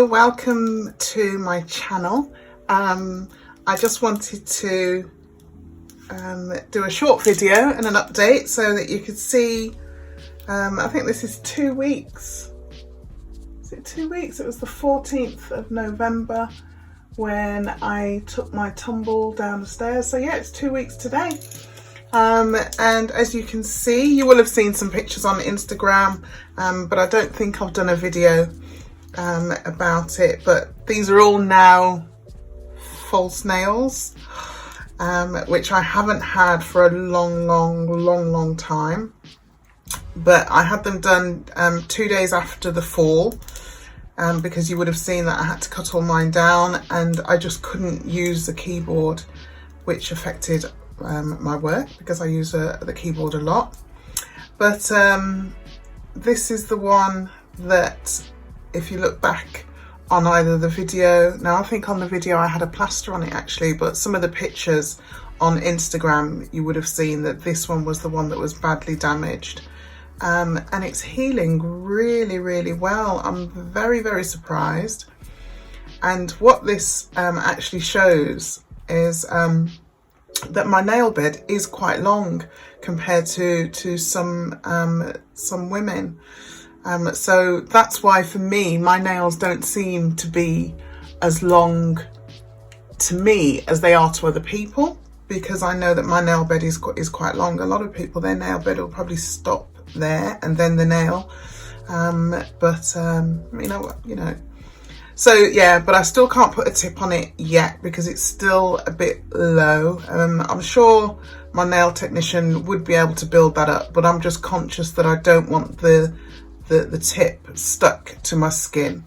Hello, welcome to my channel. I just wanted to do a short video and an update so that you could see, I think this is 2 weeks. Is it 2 weeks? It was the 14th of November when I took my tumble down the stairs. So yeah, it's 2 weeks today. And as you can see, you will have seen some pictures on Instagram, but I don't think I've done a video about it. But these are all now false nails, which I haven't had for a long time. But I had them done 2 days after the fall, because you would have seen that I had to cut all mine down and I just couldn't use the keyboard, which affected my work because I use the keyboard a lot. But this is the one that, if you look back on either the video, now I think on the video I had a plaster on it actually, but some of the pictures on Instagram you would have seen that this one was the one that was badly damaged, and it's healing really well. I'm very surprised. And what this actually shows is that my nail bed is quite long compared to some women. So that's why for me, my nails don't seem to be as long to me as they are to other people, because I know that my nail bed is quite long. A lot of people, their nail bed will probably stop there and then the nail. You know. So yeah, but I still can't put a tip on it yet because it's still a bit low. I'm sure my nail technician would be able to build that up, but I'm just conscious that I don't want the tip stuck to my skin.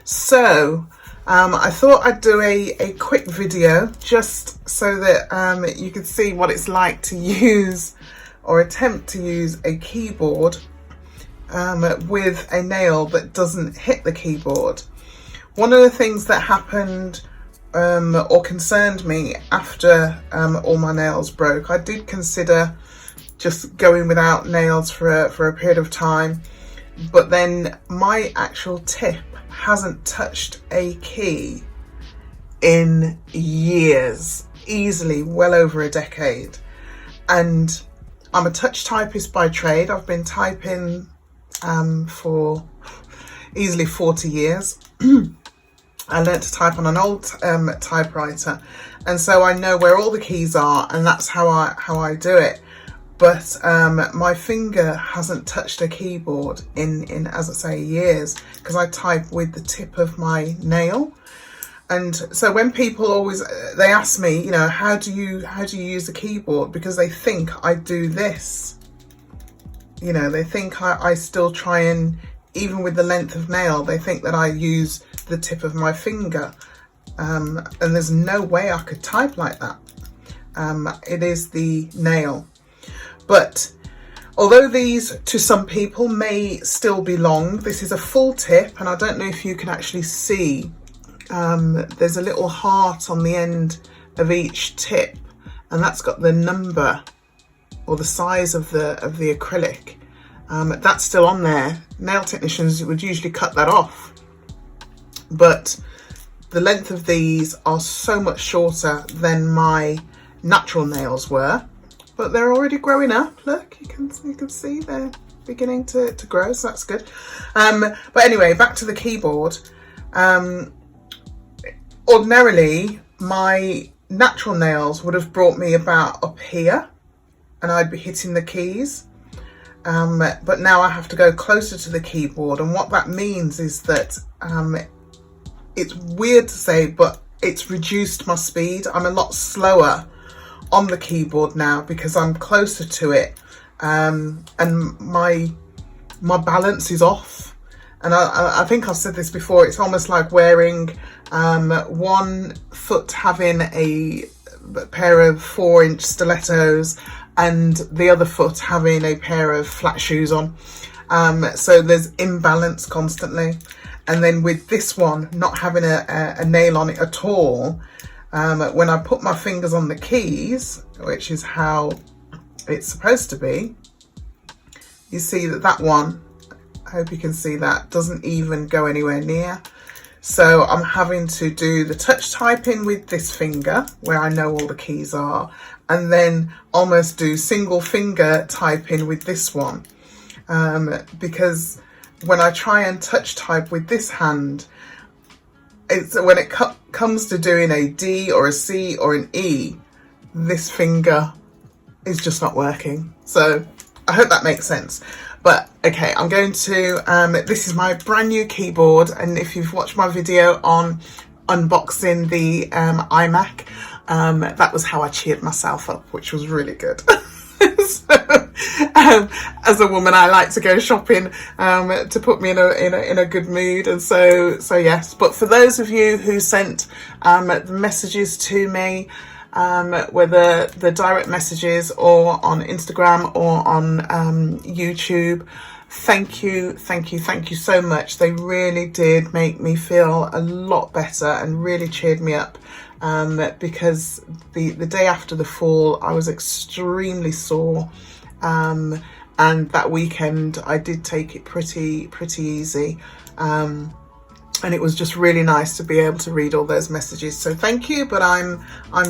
So I thought I'd do a quick video just so that you could see what it's like to use or attempt to use a keyboard with a nail that doesn't hit the keyboard. One of the things that happened or concerned me after all my nails broke, I did consider just going without nails for a period of time, but then my actual tip hasn't touched a key in years, easily well over a decade. And I'm a touch typist by trade. I've been typing for easily 40 years. I learned to type on an old typewriter, and so I know where all the keys are, and that's how I do it. But my finger hasn't touched a keyboard in as I say, years, because I type with the tip of my nail. And so when people they ask me, you know, how do you use the keyboard, because they think I do this. You know, they think I still try and, even with the length of nail, they think that I use the tip of my finger, and there's no way I could type like that. It is the nail. But although these to some people may still be long, this is a full tip, and I don't know if you can actually see, there's a little heart on the end of each tip, and that's got the number or the size of the acrylic. That's still on there. Nail technicians would usually cut that off, but the length of these are so much shorter than my natural nails were, but they're already growing up. Look, you can see they're beginning to grow, so that's good. But anyway, back to the keyboard. Ordinarily, my natural nails would have brought me about up here, and I'd be hitting the keys. But now I have to go closer to the keyboard, and what that means is that it's weird to say, but it's reduced my speed. I'm a lot slower on the keyboard now because I'm closer to it, and my balance is off. And I think I've said this before, it's almost like wearing one foot having a pair of 4-inch stilettos and the other foot having a pair of flat shoes on. So there's imbalance constantly. And then with this one not having a nail on it at all, when I put my fingers on the keys, which is how it's supposed to be, you see that one, I hope you can see that, doesn't even go anywhere near. So I'm having to do the touch typing with this finger where I know all the keys are, and then almost do single finger typing with this one, because when I try and touch type with this hand, when it comes to doing a D or a C or an E, this finger is just not working. So I hope that makes sense. But okay, I'm going to, this is my brand new keyboard, and if you've watched my video on unboxing the iMac, that was how I cheered myself up, which was really good. So, as a woman, I like to go shopping to put me in a good mood, and so yes. But for those of you who sent the messages to me, whether the direct messages or on Instagram or on YouTube, thank you so much. They really did make me feel a lot better and really cheered me up, because the day after the fall I was extremely sore, and that weekend I did take it pretty easy, and it was just really nice to be able to read all those messages. So thank you. But I'm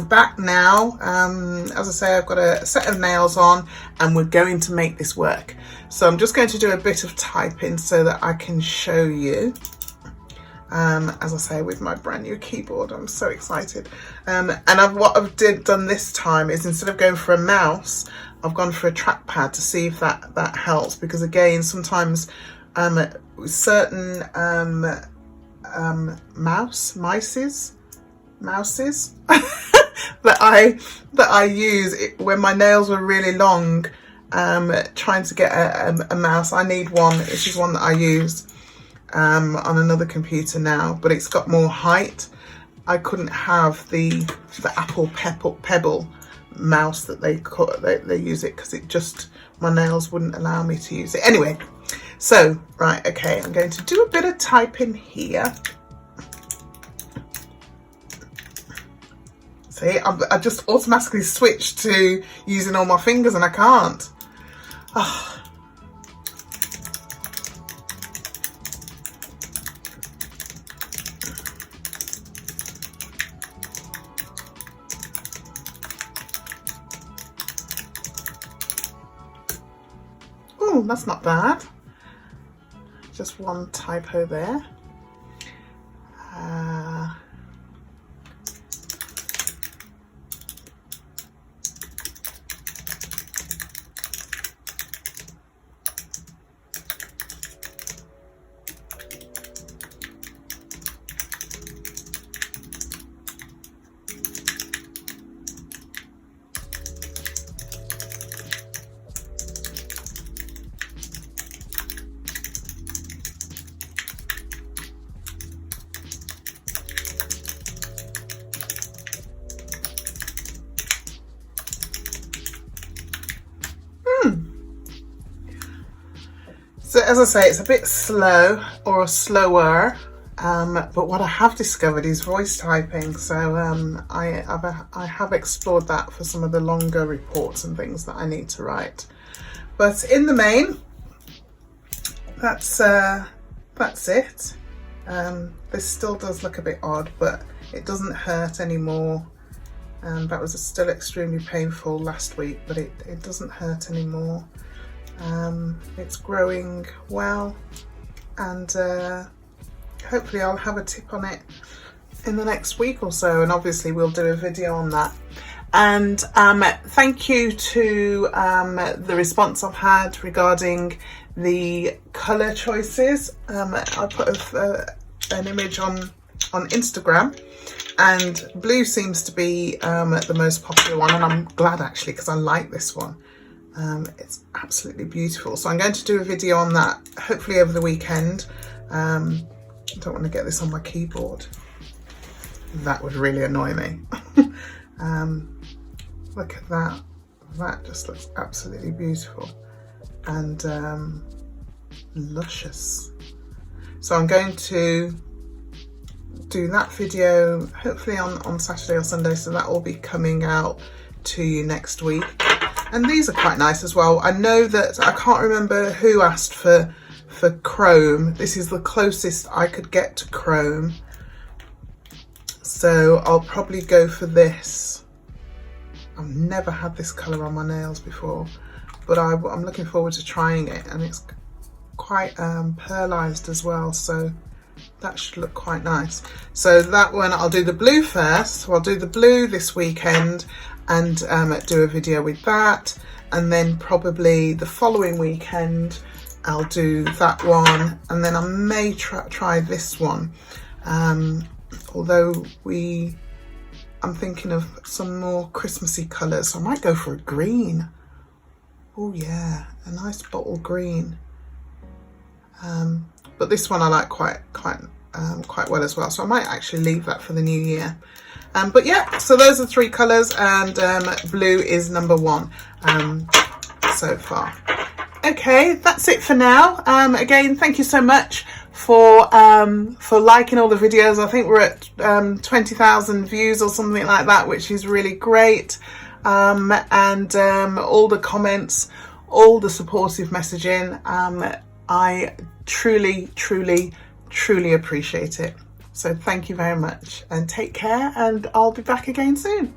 back now. As I say, I've got a set of nails on and we're going to make this work. So I'm just going to do a bit of typing so that I can show you. As I say, with my brand new keyboard, I'm so excited. And what I've done this time is, instead of going for a mouse, I've gone for a trackpad to see if that helps, because again, sometimes certain mouses that I use when my nails were really long, trying to get a mouse. I need one. This is one that I use on another computer now, but it's got more height. I couldn't have the Apple Pebble mouse that they use it, because it just, my nails wouldn't allow me to use it. Anyway, so right, okay, I'm going to do a bit of typing here. See, I just automatically switched to using all my fingers and I can't. Oh. Oh, that's not bad. Just one typo there. So as I say, it's a bit slow or slower, but what I have discovered is voice typing. So I have explored that for some of the longer reports and things that I need to write. But in the main, that's it. This still does look a bit odd, but it doesn't hurt anymore. That was still extremely painful last week, but it doesn't hurt anymore. It's growing well, and hopefully I'll have a tip on it in the next week or so, and obviously we'll do a video on that. And thank you to the response I've had regarding the colour choices. I put an image on Instagram, and blue seems to be the most popular one, and I'm glad actually, because I like this one. It's absolutely beautiful. So I'm going to do a video on that, hopefully over the weekend. I don't want to get this on my keyboard. That would really annoy me. Look at that. That just looks absolutely beautiful and luscious. So I'm going to do that video hopefully on Saturday or Sunday, so that will be coming out to you next week. And these are quite nice as well. I know that I can't remember who asked for for chrome. This is the closest I could get to chrome. So I'll probably go for this. I've never had this colour on my nails before, but I'm looking forward to trying it, and it's quite pearlized as well, so that should look quite nice. So that one, I'll do the blue first. So I'll do the blue this weekend and do a video with that, and then probably the following weekend I'll do that one, and then I may try this one, although I'm thinking of some more Christmassy colours, so I might go for a green. Oh yeah, a nice bottle green. But this one I like quite well as well, so I might actually leave that for the new year. But yeah, so those are 3 colours, and blue is number 1 so far. Okay, that's it for now. Again, thank you so much for liking all the videos. I think we're at 20,000 views or something like that, which is really great. And all the comments, all the supportive messaging, I truly appreciate it. So thank you very much, and take care, and I'll be back again soon.